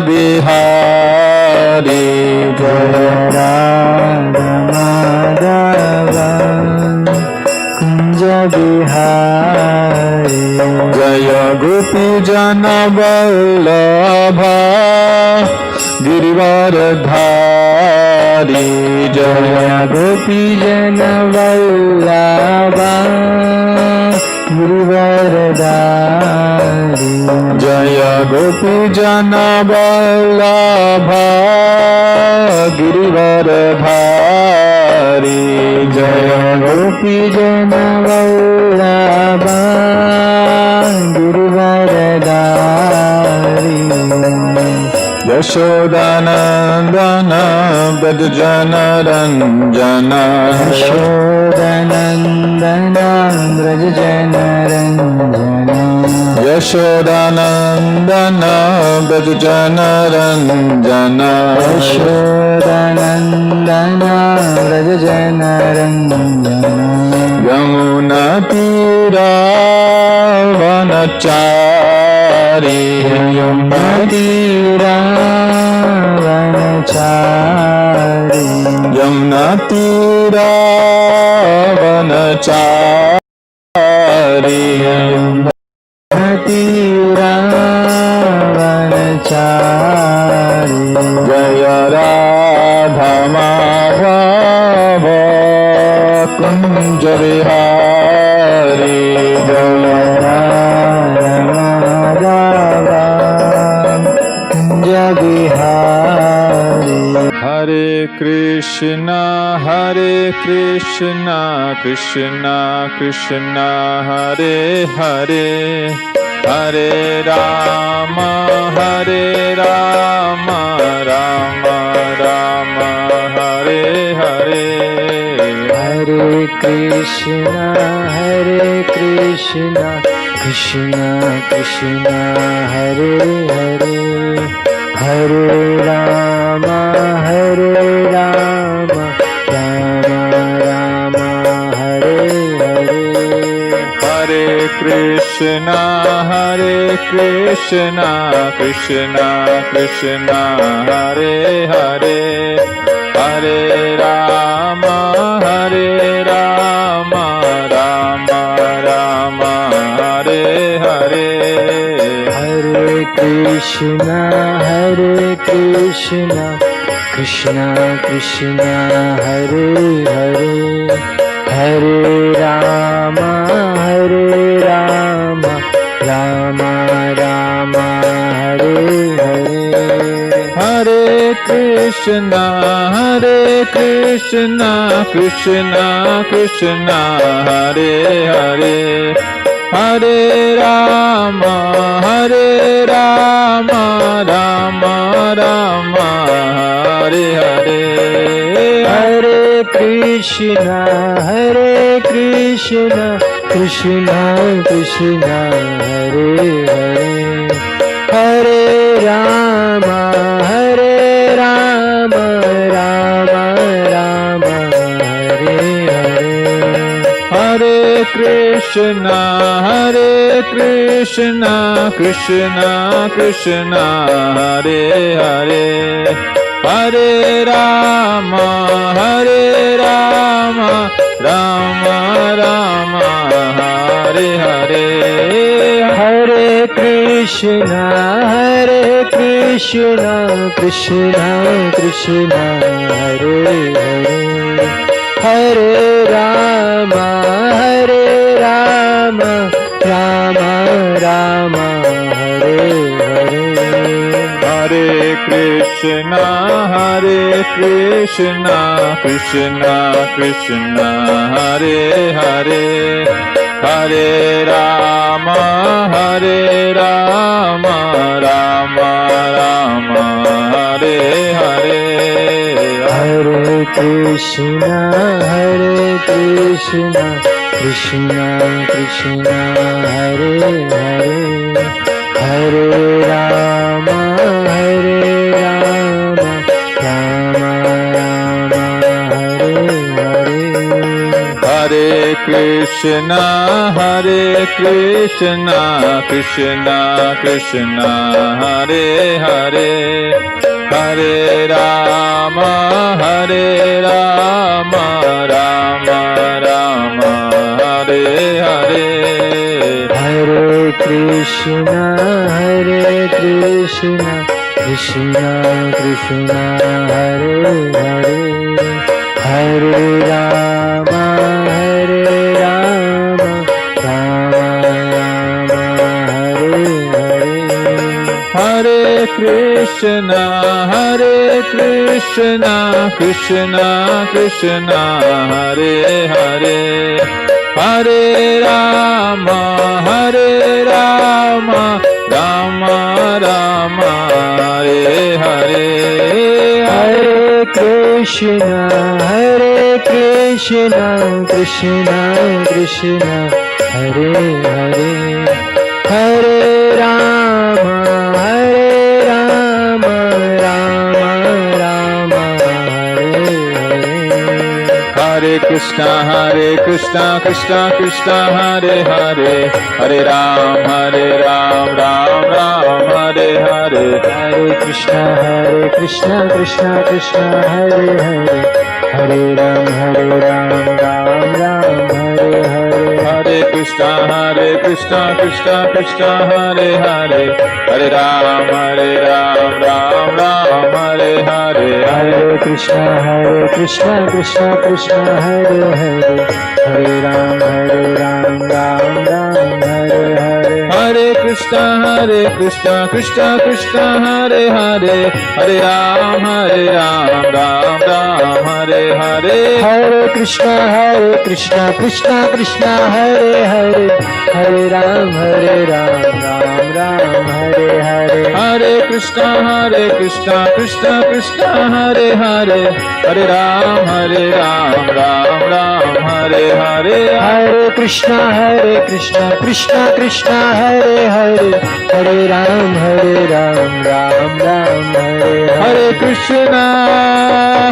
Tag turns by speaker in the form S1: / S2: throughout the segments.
S1: Bihari Jaya Radha Madhava Kunja Bihari Jaya Gopi Jana Vallabha Girivaradhari Jaya Gopi Jana Vallabha Girivaradhari Jaya Gopi Jana Vallabha Girivaradhari Jaya Gopi Jana Vallabha Girivaradhari Yashodanandana Brajjana Ranjana Yashodanandana Brajjana Ranjana Yashodanandana Brajjana Ranjana Yashodanandana Brajjana Ranjana Yamuna Tira Vanachari Yamuna Tira Vanachari Yamuna Tira Vanachari Yamuna Tira Vanachari Jaya Radha Madhava Kunja Vihari Jaya Radha Madhava Kunja Vihari Hare Krishna Krishna Krishna Hare Hare Hare Rama Rama Rama Hare Hare Hare Krishna Krishna Krishna Hare Hare Hare Rama Rama Rama Hare Hare Hare Krishna Krishna Krishna Hare Hare Hare Rama Rama Rama Hare Hare Hare Krishna Krishna Hare Hare Hare Rama Rama Rama Hare Hare Hare Krishna Krishna Hare Hare Hare Rama Rama Hare Hare Hare Krishna Krishna Hare Hare Hare Rama Rama Hare Hare Hare Krishna Krishna Hare Hare Hare Rama Rama Hare Hare Hare Krishna Krishna Hare Hare Hare Rama Rama Hare Hare Hare Krishna Krishna Hare Hare Hare Rama Rama Hare Hare Hare Krishna Krishna Hare Hare Hare Rama Rama Hare Hare Hare Hare Krishna, Krishna Krishna, Hare Hare, Hare Rama, Rama Rama, Hare Hare. Hare Krishna, Krishna Krishna, Hare Hare, Hare Rama, Rama Rama, Hare Hare. Hare Krishna, Krishna Krishna, Hare Hare, Hare Rama, Rama Rama, Hare Hare. Hare Krishna, Krishna Krishna, Hare Hare, Hare Rama, Rama Rama, Hare Hare. Hare Krishna, Krishna Krishna, Hare Hare, Hare Ram, Ram Hare Hare. Hare Krishna, Krishna Krishna, Hare Hare, Hare Ram, Ram Hare Hare. Hare Krishna, Krishna Krishna, Hare Hare, Hare Ram, Ram Hare Hare. Hare Krishna, Krishna Krishna, Hare Hare, Hare Ram, Ram Hare Hare. Hare Krishna, Krishna Krishna, Hare Hare, Hare Ram, Ram Hare Hare. Hare Krishna, Krishna Krishna, Hare Hare, Hare Ram, Ram Hare Hare. Hare Krishna, Krishna Krishna, Hare Hare, Hare Ram, Ram Hare Hare. Hare Krishna, Krishna Krishna, Hare Hare, Hare Ram, Ram Hare Hare.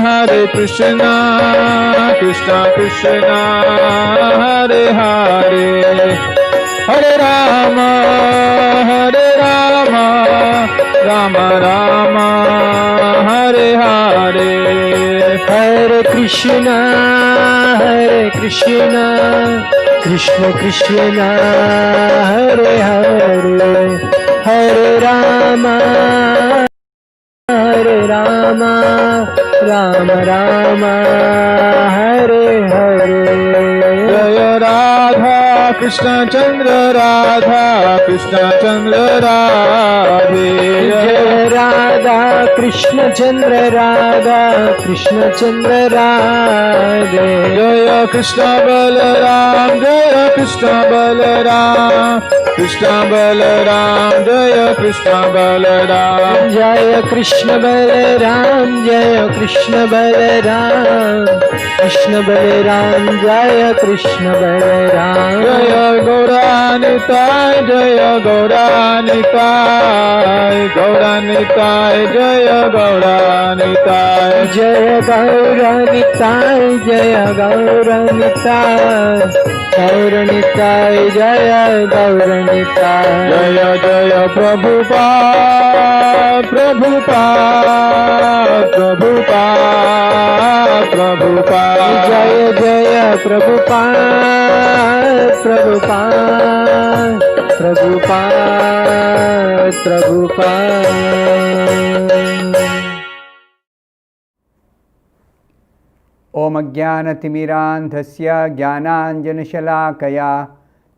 S1: Hare Krishna, Krishna Krishna, Hare Hare, Hare Rama, Rama Rama, Hare Hare. Hare Krishna, Krishna Krishna, Hare Hare, Hare Rama, Rama Rama, Hare Hare. Jaya Radha Krishna Chandra, Radha Krishna Chandra Radhe. Jaya Radha Krishna Chandra, Radha Krishna Chandra Radhe. Jaya Krishna Balaram, Jaya Krishna Balaram, Krishna Balaram, Jaya Krishna Balaram. Jaya Krishna Balaram, Jaya Krishna Balaram, Krishna Balaram, Jaya Krishna Balaram. Jaya Gauranitai, Jaya Gauranitai, Gauranitai, Jaya Gauranitai. Jaya Gauranitai, Jaya Gauranitai, Gauranitai, Jaya Gauranitai. Jaya Jaya Prabhupada, Prabhupada, Jaya Jaya Prabhupada.
S2: ओम अज्ञानतिमिरान्धस्य ज्ञानाञ्जनशलाकया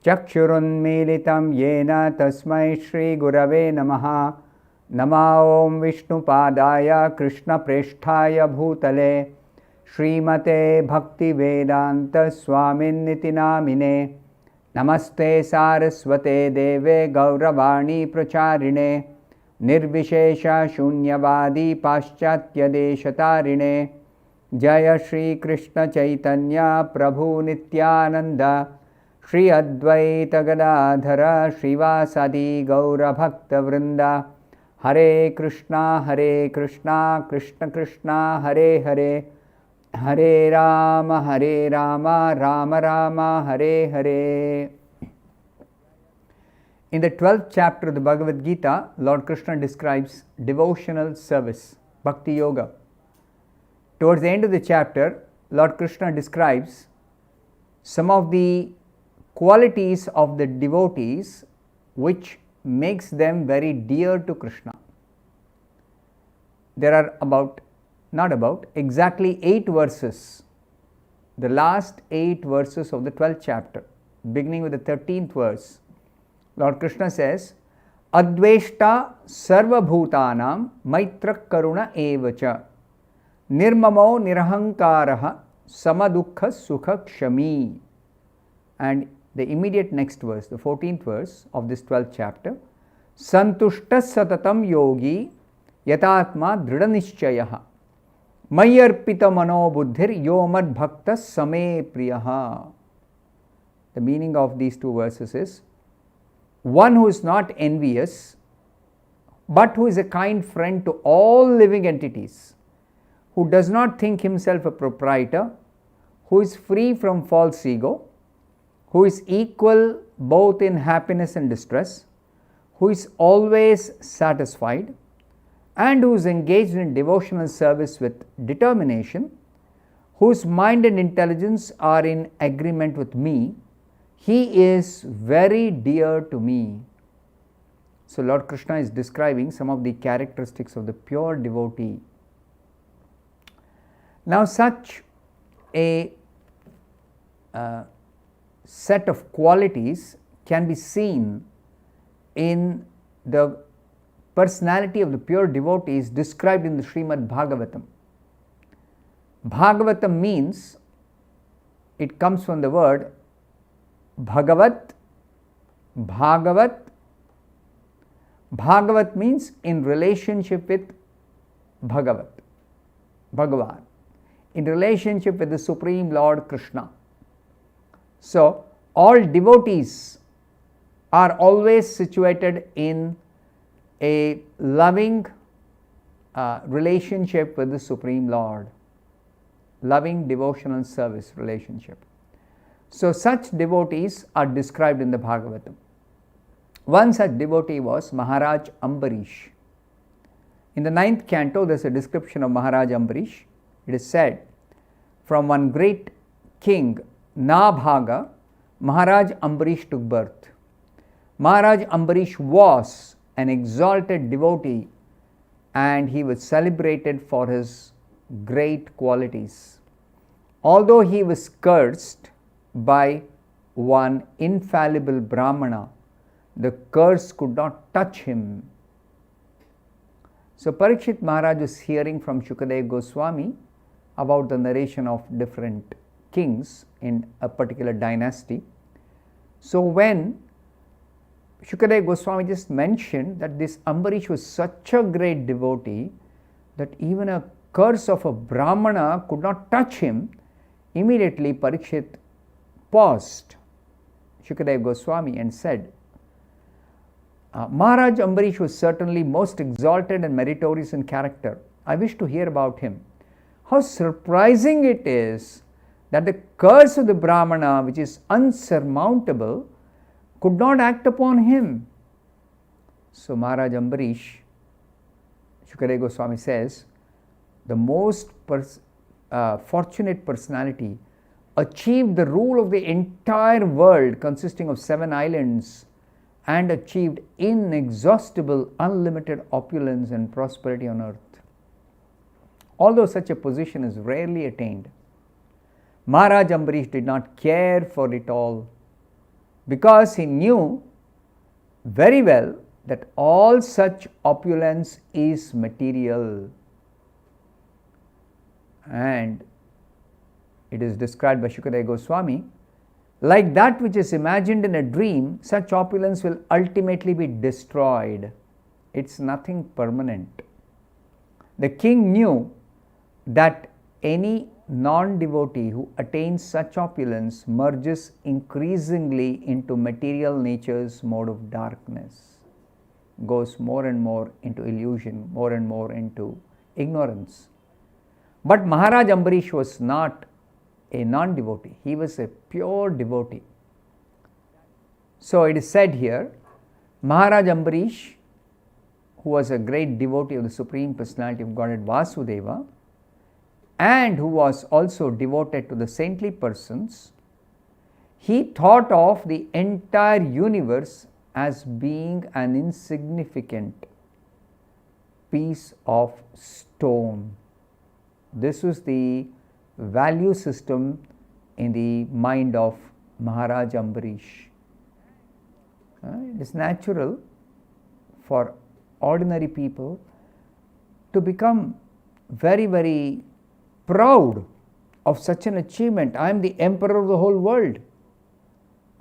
S2: चक्षुरुन्मीलितं येन तस्मै श्रीगुरवे नमः। नमः ॐ विष्णुपादाय कृष्णप्रेष्ठाय भूतले श्रीमते भक्तिवेदान्त स्वामिन्निति नामिने। नमस्ते सारस्वते देवे गौरवाणी प्रचारिणे निर्विशेष शून्यवादी पाश्चात्यदेशतारिणे। जय श्री कृष्ण चैतन्य प्रभु नित्यानंद श्री अद्वैत गदाधर श्रीवासादि गौरभक्तवृंद। हरे Krishna Krishna Krishna Hare Hare Hare Rama, Rama Rama, Hare Hare. In the 12th chapter of the Bhagavad Gita, Lord Krishna describes devotional service, Bhakti Yoga. Towards the end of the chapter, Lord Krishna describes some of the qualities of the devotees which makes them very dear to Krishna. There are exactly 8 verses, the last 8 verses of the 12th chapter, beginning with the 13th verse. Lord Krishna says, Adveshta sarva bhutanam maitra karuna evacha nirmamo nirahankaraha samadukha sukha kshami. And the immediate next verse, the 14th verse of this 12th chapter, Santushta satatam yogi yatatma dridanischayah Mayarpita mano buddhir yomad bhakta same priyaha. The meaning of these 2 verses is, one who is not envious, but who is a kind friend to all living entities, who does not think himself a proprietor, who is free from false ego, who is equal both in happiness and distress, who is always satisfied, and who is engaged in devotional service with determination, whose mind and intelligence are in agreement with me, he is very dear to me. So Lord Krishna is describing some of the characteristics of the pure devotee. Now such a set of qualities can be seen in the personality of the pure devotees described in the Srimad-Bhagavatam. Bhagavatam means, it comes from the word Bhagavat, Bhagavat. Bhagavat means in relationship with Bhagavat, Bhagavan, in relationship with the Supreme Lord Krishna. So, all devotees are always situated in a loving relationship with the Supreme Lord, loving devotional service relationship. So such devotees are described in the Bhagavatam. One such devotee was Maharaja Ambarish. In the 9th canto, there is a description of Maharaja Ambarish. It is said, from one great king, Nabhaga, Maharaja Ambarish took birth. Maharaja Ambarish was an exalted devotee, and he was celebrated for his great qualities. Although he was cursed by one infallible Brahmana, the curse could not touch him. So Parikshit Maharaj was hearing from Shukadeva Goswami about the narration of different kings in a particular dynasty. So when Shukadeva Goswami just mentioned that this Ambarish was such a great devotee that even a curse of a Brahmana could not touch him, immediately Parikshit paused Shukadeva Goswami and said, Maharaj Ambarish was certainly most exalted and meritorious in character. I wish to hear about him. How surprising it is that the curse of the Brahmana, which is unsurmountable, could not act upon him. So Maharaj Ambarish, Shukadeva Goswami says, the most fortunate personality achieved the rule of the entire world consisting of 7 islands and achieved inexhaustible, unlimited opulence and prosperity on earth. Although such a position is rarely attained, Maharaj Ambarish did not care for it all, because he knew very well that all such opulence is material. And it is described by Shukadeva Goswami, like that which is imagined in a dream, such opulence will ultimately be destroyed. It's nothing permanent. The king knew that any non-devotee who attains such opulence merges increasingly into material nature's mode of darkness, goes more and more into illusion, more and more into ignorance. But Maharaja Ambarish was not a non-devotee, he was a pure devotee. So it is said here, Maharaja Ambarish, who was a great devotee of the Supreme Personality of Godhead Vasudeva, and who was also devoted to the saintly persons, he thought of the entire universe as being an insignificant piece of stone. This was the value system in the mind of Maharaja Ambarish. It is natural for ordinary people to become very, very proud of such an achievement. I am the emperor of the whole world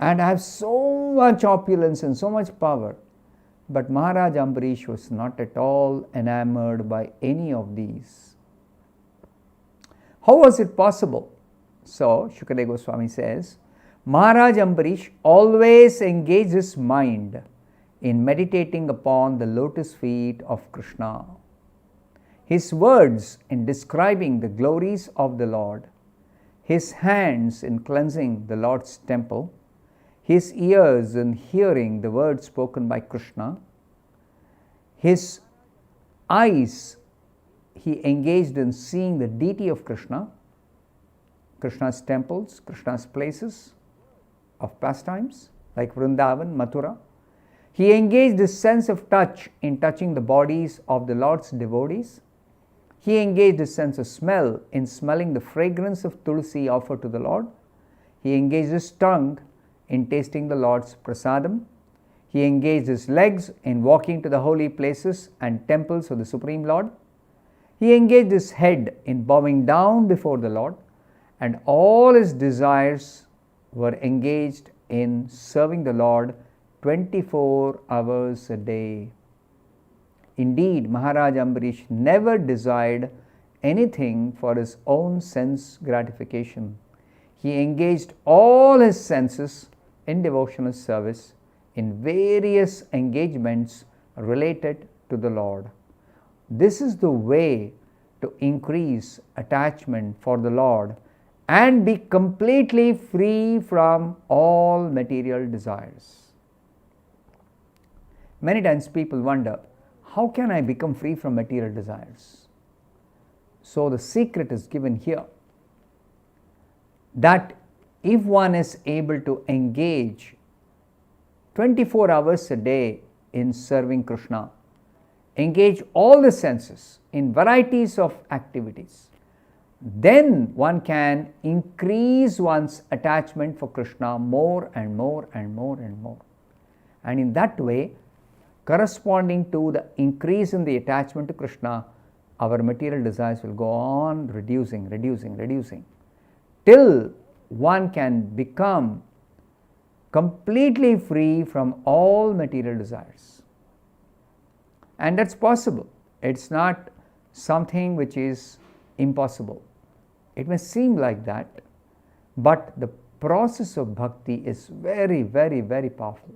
S2: and I have so much opulence and so much power. But Maharaja Ambarish was not at all enamored by any of these. How was it possible? So, Shukadeva Goswami says, Maharaja Ambarish always engaged his mind in meditating upon the lotus feet of Krishna. His words in describing the glories of the Lord, his hands in cleansing the Lord's temple, his ears in hearing the words spoken by Krishna, his eyes he engaged in seeing the deity of Krishna, Krishna's temples, Krishna's places of pastimes like Vrindavan, Mathura. He engaged his sense of touch in touching the bodies of the Lord's devotees. He engaged his sense of smell in smelling the fragrance of tulsi offered to the Lord. He engaged his tongue in tasting the Lord's prasadam. He engaged his legs in walking to the holy places and temples of the Supreme Lord. He engaged his head in bowing down before the Lord, and all his desires were engaged in serving the Lord 24 hours a day. Indeed, Maharaja Ambarish never desired anything for his own sense gratification. He engaged all his senses in devotional service in various engagements related to the Lord. This is the way to increase attachment for the Lord and be completely free from all material desires. Many times people wonder, how can I become free from material desires? So the secret is given here, that if one is able to engage 24 hours a day in serving Krishna, engage all the senses in varieties of activities, then one can increase one's attachment for Krishna more and more and more and more. And in that way, corresponding to the increase in the attachment to Krishna, our material desires will go on reducing, till one can become completely free from all material desires. And that's possible. It's not something which is impossible. It may seem like that, but the process of bhakti is very, very, very powerful.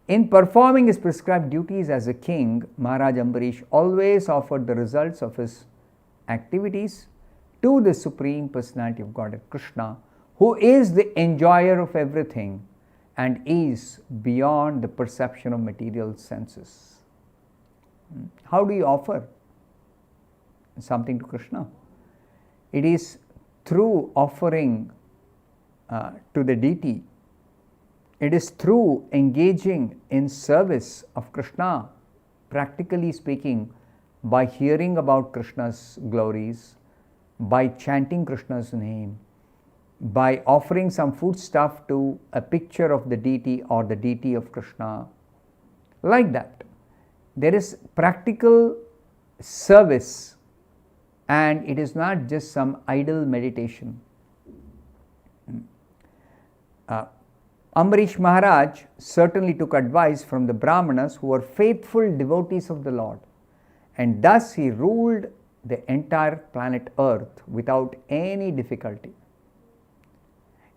S2: In performing his prescribed duties as a king, Maharaja Ambarish always offered the results of his activities to the Supreme Personality of Godhead, Krishna, who is the enjoyer of everything and is beyond the perception of material senses. How do you offer something to Krishna? It is through offering to the deity. It is through engaging in service of Krishna, practically speaking, by hearing about Krishna's glories, by chanting Krishna's name, by offering some foodstuff to a picture of the deity or the deity of Krishna. Like that. There is practical service, and it is not just some idle meditation. Ambarish Maharaj certainly took advice from the Brahmanas who were faithful devotees of the Lord, and thus he ruled the entire planet Earth without any difficulty.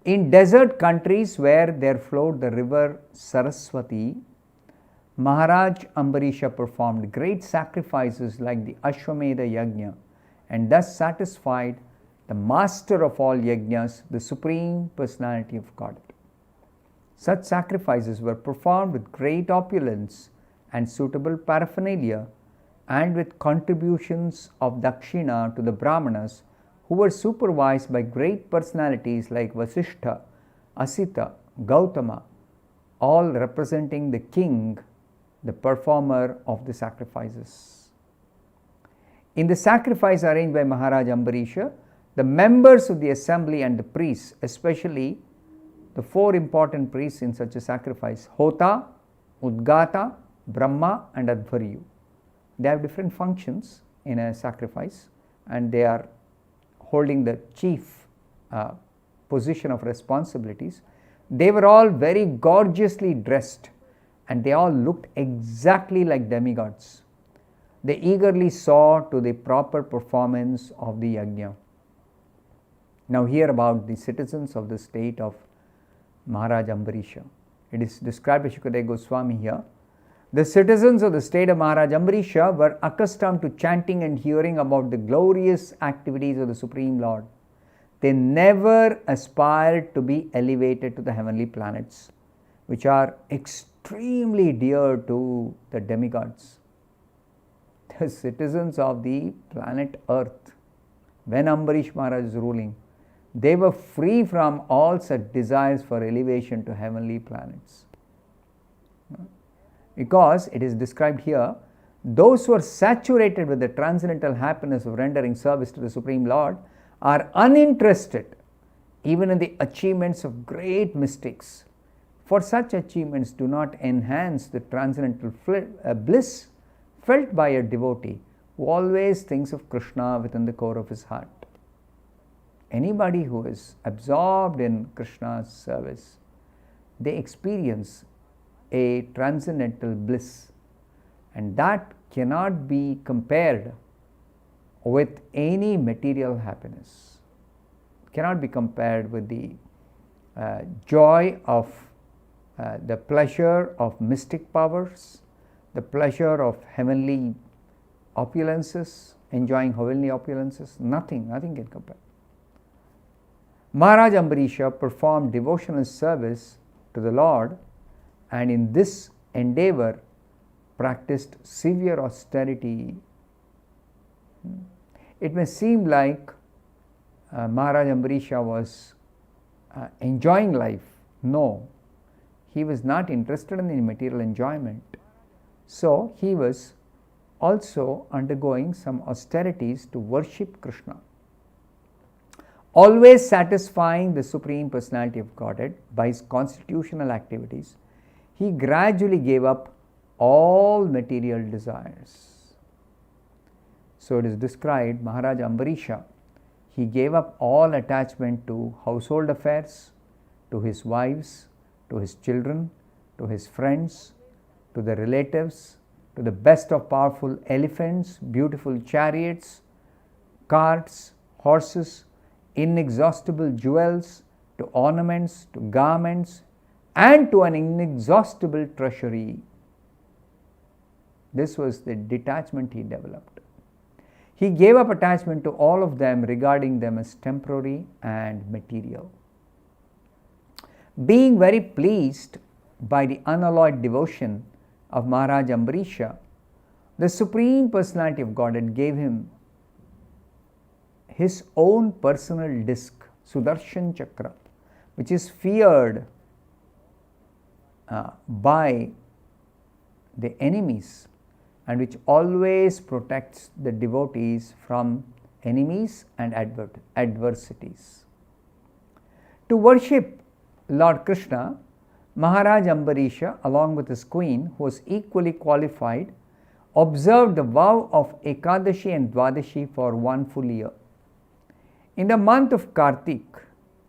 S2: In desert countries where there flowed the river Saraswati, Maharaj Ambarisha performed great sacrifices like the Ashwamedha Yajna and thus satisfied the master of all yajnas, the Supreme Personality of Godhead. Such sacrifices were performed with great opulence and suitable paraphernalia, and with contributions of dakshina to the Brahmanas, who were supervised by great personalities like Vasishtha, Asita, Gautama, all representing the king, the performer of the sacrifices. In the sacrifice arranged by Maharaja Ambarish, the members of the assembly and the priests, especially the four important priests in such a sacrifice, Hota, Udgata, Brahma and Advaryu. They have different functions in a sacrifice, and they are holding the chief position of responsibilities. They were all very gorgeously dressed, and they all looked exactly like demigods. They eagerly saw to the proper performance of the yajna. Now hear about the citizens of the state of Maharaja Ambarish. It is described by Shukadeva Goswami here. The citizens of the state of Maharaja Ambarish were accustomed to chanting and hearing about the glorious activities of the Supreme Lord. They never aspired to be elevated to the heavenly planets, which are extremely dear to the demigods. The citizens of the planet Earth, when Ambarish Maharaj is ruling, they were free from all such desires for elevation to heavenly planets. Because it is described here, those who are saturated with the transcendental happiness of rendering service to the Supreme Lord are uninterested even in the achievements of great mystics, for such achievements do not enhance the transcendental bliss felt by a devotee who always thinks of Krishna within the core of his heart. Anybody who is absorbed in Krishna's service, they experience a transcendental bliss, and that cannot be compared with any material happiness. It cannot be compared with the joy of the pleasure of mystic powers, the pleasure of heavenly opulences, enjoying heavenly opulences. Nothing can compare. Maharaja Ambarish performed devotional service to the Lord, and in this endeavor practiced severe austerity. It may seem like Maharaja Ambarish was enjoying life. No, he was not interested in the material enjoyment. So he was also undergoing some austerities to worship Krishna. Always satisfying the Supreme Personality of Godhead by his constitutional activities, he gradually gave up all material desires. So it is described, Maharaja Ambarish, he gave up all attachment to household affairs, to his wives, to his children, to his friends, to the relatives, to the best of powerful elephants, beautiful chariots, carts, horses, inexhaustible jewels, to ornaments, to garments, and to an inexhaustible treasury. This was the detachment he developed. He gave up attachment to all of them, regarding them as temporary and material. Being very pleased by the unalloyed devotion of Maharaja Ambarish, the Supreme Personality of Godhead gave him his own personal disc, Sudarshan Chakra, which is feared by the enemies and which always protects the devotees from enemies and adversities. To worship Lord Krishna, Maharaja Ambarish, along with his queen, who was equally qualified, observed the vow of Ekadashi and Dwadashi for 1 full year. In the month of Kartik,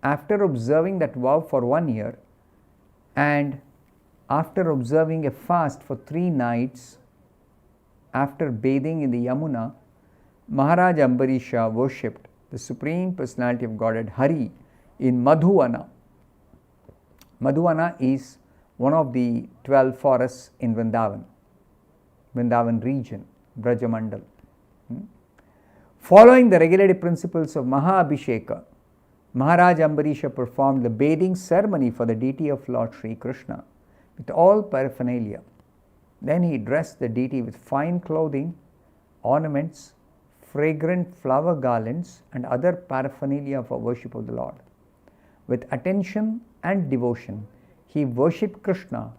S2: after observing that vow for 1 year, and after observing a fast for 3 nights, after bathing in the Yamuna, Maharaja Ambarish worshipped the Supreme Personality of Godhead Hari in Madhuvana. Madhuvana is one of the 12 forests in Vrindavan region, Brajamandal. Following the regulated principles of Mahabhisheka, Maharaja Ambarish performed the bathing ceremony for the deity of Lord Sri Krishna with all paraphernalia. Then he dressed the deity with fine clothing, ornaments, fragrant flower garlands, and other paraphernalia for worship of the Lord. With attention and devotion, he worshipped Krishna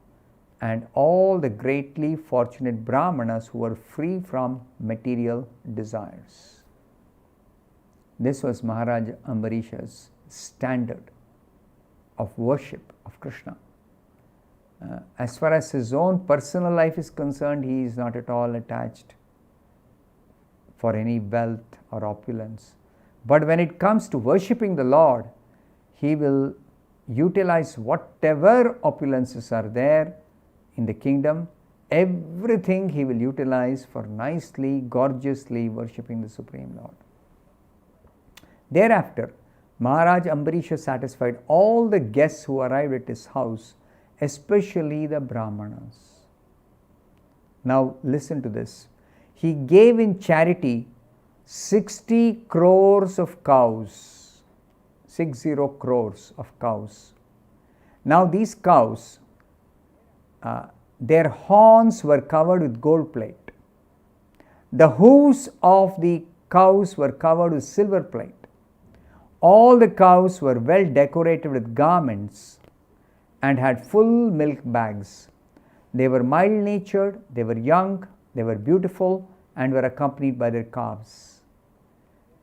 S2: and all the greatly fortunate Brahmanas who were free from material desires. This was Maharaja Ambarish's standard of worship of Krishna. As far as his own personal life is concerned, he is not at all attached for any wealth or opulence. But when it comes to worshipping the Lord, he will utilize whatever opulences are there in the kingdom, everything he will utilize for nicely, gorgeously worshipping the Supreme Lord. Thereafter, Maharaj Ambarish satisfied all the guests who arrived at his house, especially the Brahmanas. Now listen to this. He gave in charity 60 crores of cows. 60 crores of cows. Now these cows, their horns were covered with gold plate. The hooves of the cows were covered with silver plate. All the cows were well decorated with garments and had full milk bags. They were mild-natured, they were young, they were beautiful, and were accompanied by their calves.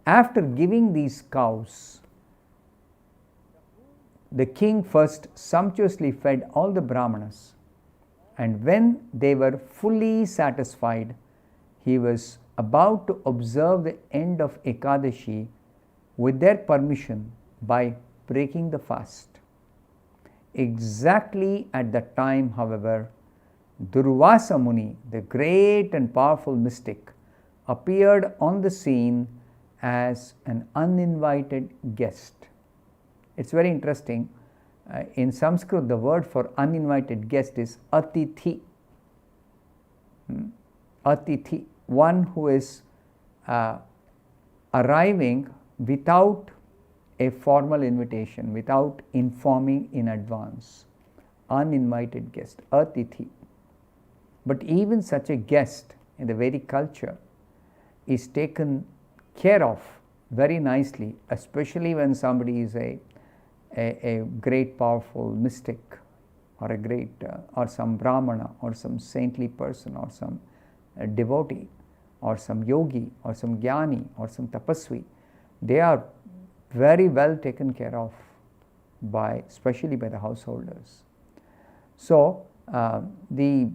S2: After giving these cows, the king first sumptuously fed all the Brahmanas, and when they were fully satisfied, he was about to observe the end of Ekadashi with their permission by breaking the fast. Exactly at that time, however, Durvasa Muni, the great and powerful mystic, appeared on the scene as an uninvited guest. It's very interesting. In Sanskrit, the word for uninvited guest is atithi. Atithi, one who is arriving without a formal invitation, without informing in advance. Uninvited guest, atithi. But even such a guest in the Vedic culture is taken care of very nicely, especially when somebody is a great powerful mystic or a great or some Brahmana or some saintly person or some devotee or some yogi or some jnani or some tapasvi. They are very well taken care of by, especially by the householders. So the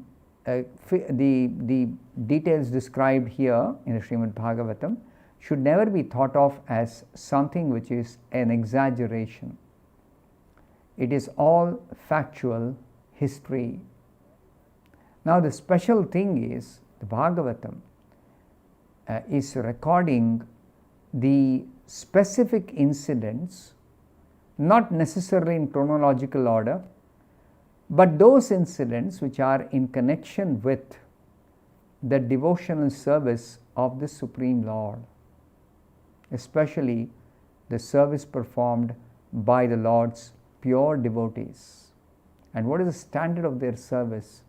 S2: details described here in the Srimad-Bhagavatam should never be thought of as something which is an exaggeration. It is all factual history. Now the special thing is the Bhagavatam is recording the specific incidents, not necessarily in chronological order, but those incidents which are in connection with the devotional service of the Supreme Lord, especially the service performed by the Lord's pure devotees. And what is the standard of their service?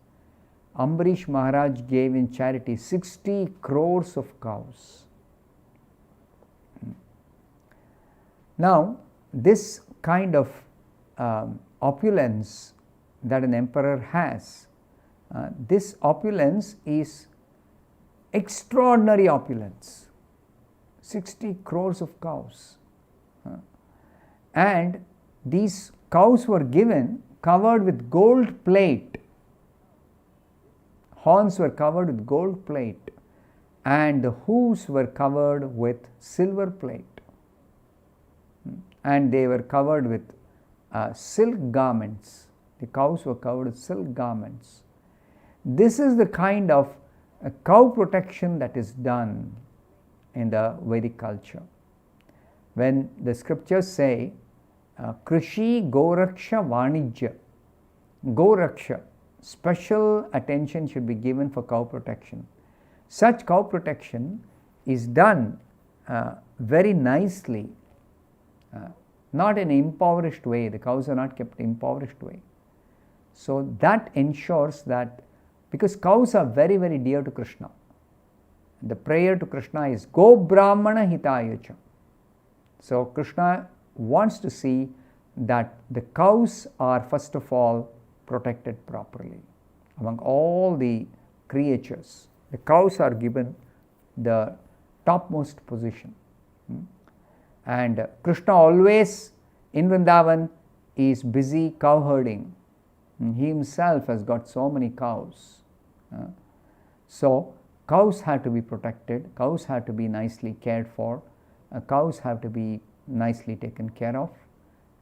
S2: Ambarish Maharaj gave in charity 60 crores of cows. Now, this kind of opulence that an emperor has, this opulence is extraordinary opulence. 60 crores of cows. And these cows were given covered with gold plate. Horns were covered with gold plate, and the hooves were covered with silver plate. And they were covered with silk garments. The cows were covered with silk garments. This is the kind of cow protection that is done in the Vedic culture. When the scriptures say, Krishi Goraksha Vanijya, Goraksha, special attention should be given for cow protection. Such cow protection is done very nicely, not in an impoverished way. The cows are not kept impoverished way. So that ensures that, because cows are very, very dear to Krishna. The prayer to Krishna is Go Brahmana Hitayacha. So Krishna wants to see that the cows are first of all protected properly. Among all the creatures, the cows are given the topmost position. And Krishna always in Vrindavan is busy cow herding. He himself has got so many cows. So cows have to be protected, cows have to be nicely cared for, cows have to be nicely taken care of,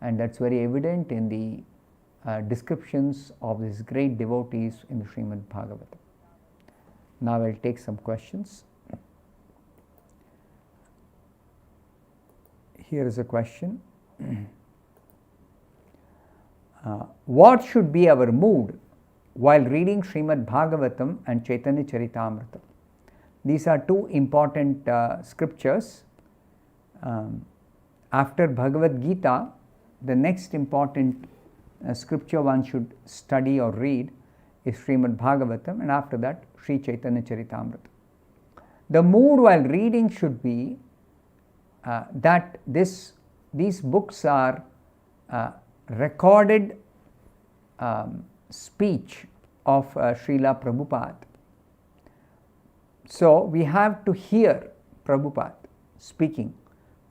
S2: and that's very evident in the descriptions of these great devotees in the Srimad-Bhagavatam. Now I will take some questions. Here is a question. What should be our mood while reading Srimad-Bhagavatam and Chaitanya Charitamrita? These are two important scriptures. After Bhagavad Gita, the next important scripture one should study or read is Srimad-Bhagavatam, and after that Sri Chaitanya Charitamrita. The mood while reading should be that these books are recorded speech of Srila Prabhupada. So we have to hear Prabhupada speaking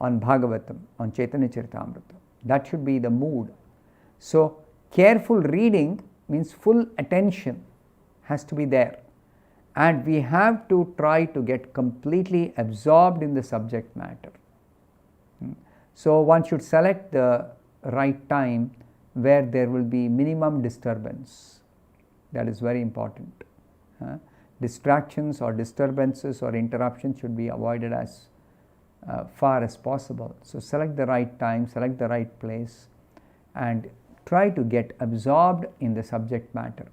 S2: on Bhagavatam, on Chaitanya Charitamrita. That should be the mood. So careful reading means full attention has to be there, and we have to try to get completely absorbed in the subject matter. So one should select the right time where there will be minimum disturbance. That is very important. Distractions or disturbances or interruptions should be avoided as far as possible. So select the right time, select the right place, and try to get absorbed in the subject matter.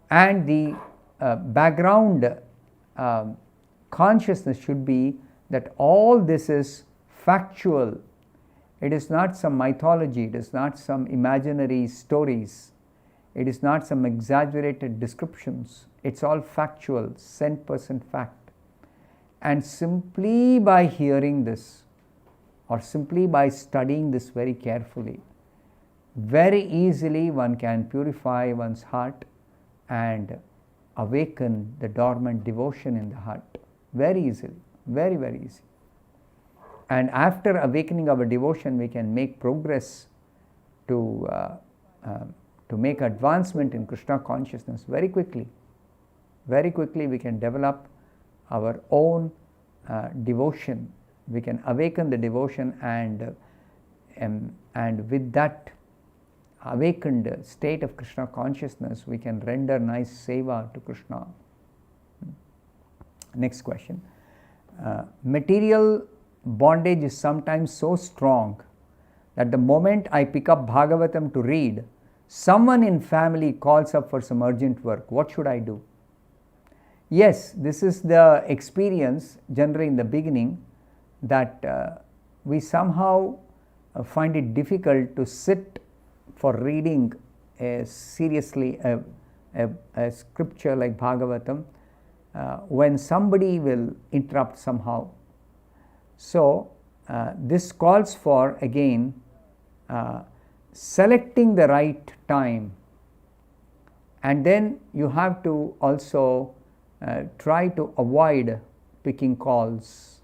S2: And the background consciousness should be that all this is factual. It is not some mythology, it is not some imaginary stories, it is not some exaggerated descriptions. It's all factual, 100% fact. And simply by hearing this, or simply by studying this very carefully, very easily one can purify one's heart and awaken the dormant devotion in the heart. Very easily, very, very easy. And after awakening our devotion, we can make progress to make advancement in Krishna consciousness very quickly. Very quickly we can develop our own devotion. We can awaken the devotion, and with that awakened state of Krishna consciousness, we can render nice seva to Krishna. Next question. Material bondage is sometimes so strong that the moment I pick up Bhagavatam to read, someone in family calls up for some urgent work. What should I do? Yes, this is the experience generally in the beginning, that we somehow find it difficult to sit for reading seriously a scripture like Bhagavatam when somebody will interrupt somehow. So this calls for, again, selecting the right time, and then you have to also try to avoid picking calls,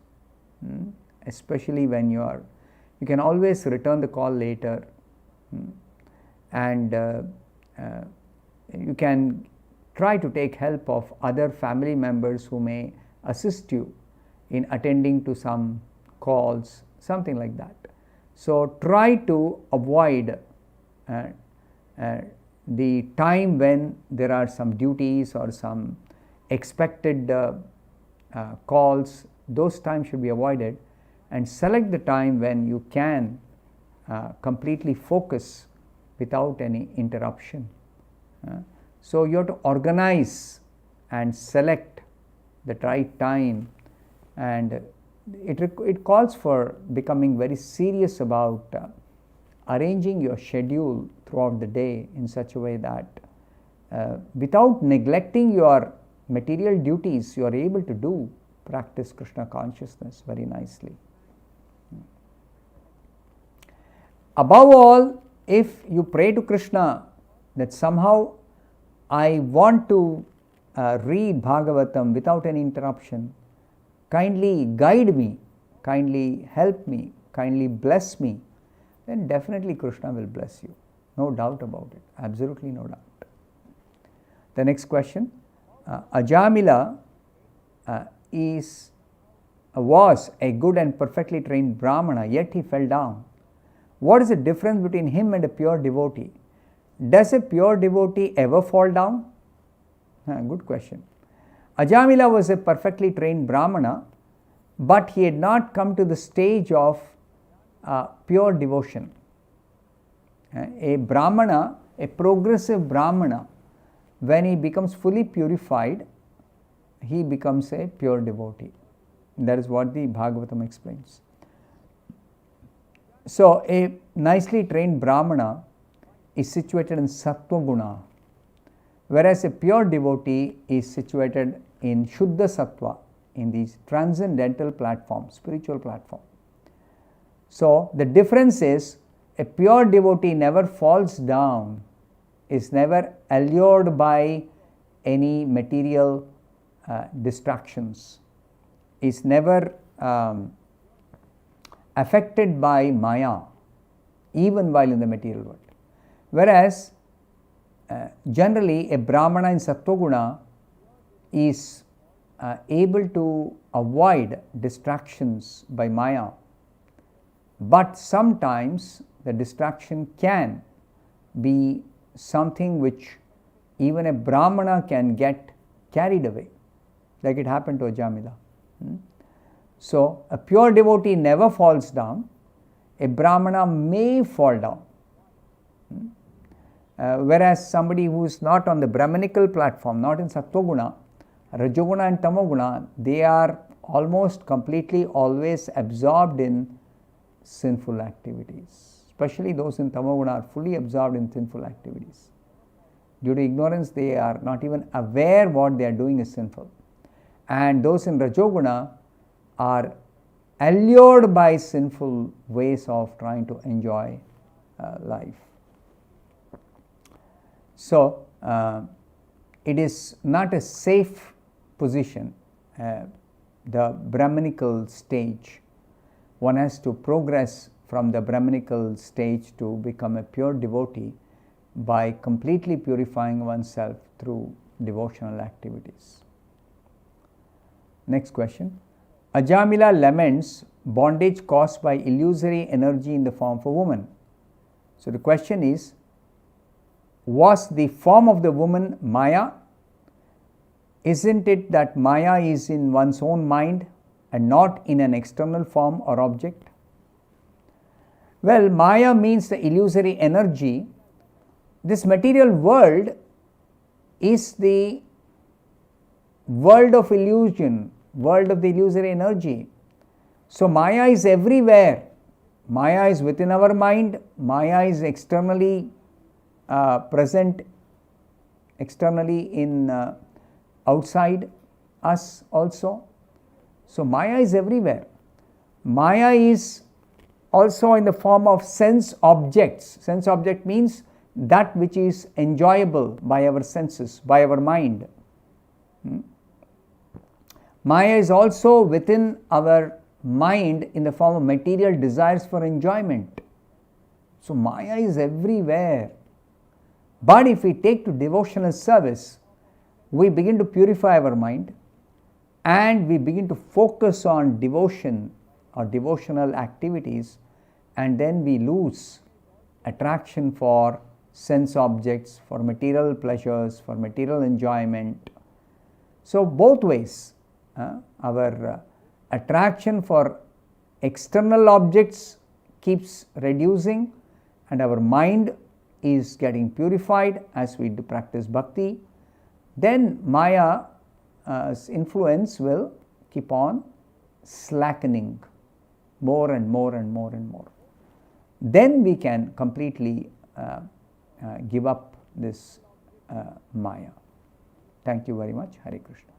S2: especially when you can always return the call later, and you can try to take help of other family members who may assist you in attending to some calls, something like that. So try to avoid the time when there are some duties or some expected calls. Those times should be avoided, and select the time when you can completely focus without any interruption. So you have to organize and select the right time, and it calls for becoming very serious about arranging your schedule throughout the day in such a way that without neglecting your material duties, you are able to practice Krishna consciousness very nicely. Above all, if you pray to Krishna that somehow I want to read Bhagavatam without any interruption, kindly guide me, kindly help me, kindly bless me, then definitely Krishna will bless you. No doubt about it, absolutely no doubt. The next question, Ajamila was a good and perfectly trained Brahmana, yet he fell down. What is the difference between him and a pure devotee? Does a pure devotee ever fall down? Good question. Ajamila was a perfectly trained Brahmana, but he had not come to the stage of pure devotion. A Brahmana, a progressive Brahmana, when he becomes fully purified, he becomes a pure devotee. That is what the Bhagavatam explains. So, a nicely trained Brahmana is situated in Sattva Guna, whereas a pure devotee is situated in Shuddha Sattva, in the transcendental platform, spiritual platform. So, the difference is a pure devotee never falls down, is never allured by any material distractions, is never affected by Maya, even while in the material world. Whereas, generally a Brahmana in Sattva-guna is able to avoid distractions by Maya, but sometimes the distraction can be something which even a Brahmana can get carried away, like it happened to Ajamila. So, a pure devotee never falls down, a Brahmana may fall down. Whereas somebody who is not on the Brahmanical platform, not in Sattva-guna, Rajoguna and Tamoguna, they are almost completely always absorbed in sinful activities. Especially those in Tamoguna are fully absorbed in sinful activities. Due to ignorance, they are not even aware what they are doing is sinful. And those in Rajoguna are allured by sinful ways of trying to enjoy life. So, it is not a safe position, the Brahmanical stage. One has to progress from the Brahmanical stage to become a pure devotee by completely purifying oneself through devotional activities. Next question. Ajamila laments bondage caused by illusory energy in the form of a woman. So the question is, was the form of the woman Maya? Isn't it that Maya is in one's own mind and not in an external form or object? Well, Maya means the illusory energy. This material world is the world of illusion, world of the illusory energy. So Maya is everywhere. Maya is within our mind. Maya is externally present, externally in outside us also. So Maya is everywhere. Maya is also in the form of sense objects. Sense object means that which is enjoyable by our senses, by our mind. Maya is also within our mind in the form of material desires for enjoyment. So Maya is everywhere. But if we take to devotional service, we begin to purify our mind and we begin to focus on devotion or devotional activities, and then we lose attraction for sense objects, for material pleasures, for material enjoyment. So both ways, our attraction for external objects keeps reducing and our mind is getting purified as we practice bhakti. Then Maya's influence will keep on slackening more and more and more and more. Then we can completely give up this Maya. Thank you very much. Hare Krishna.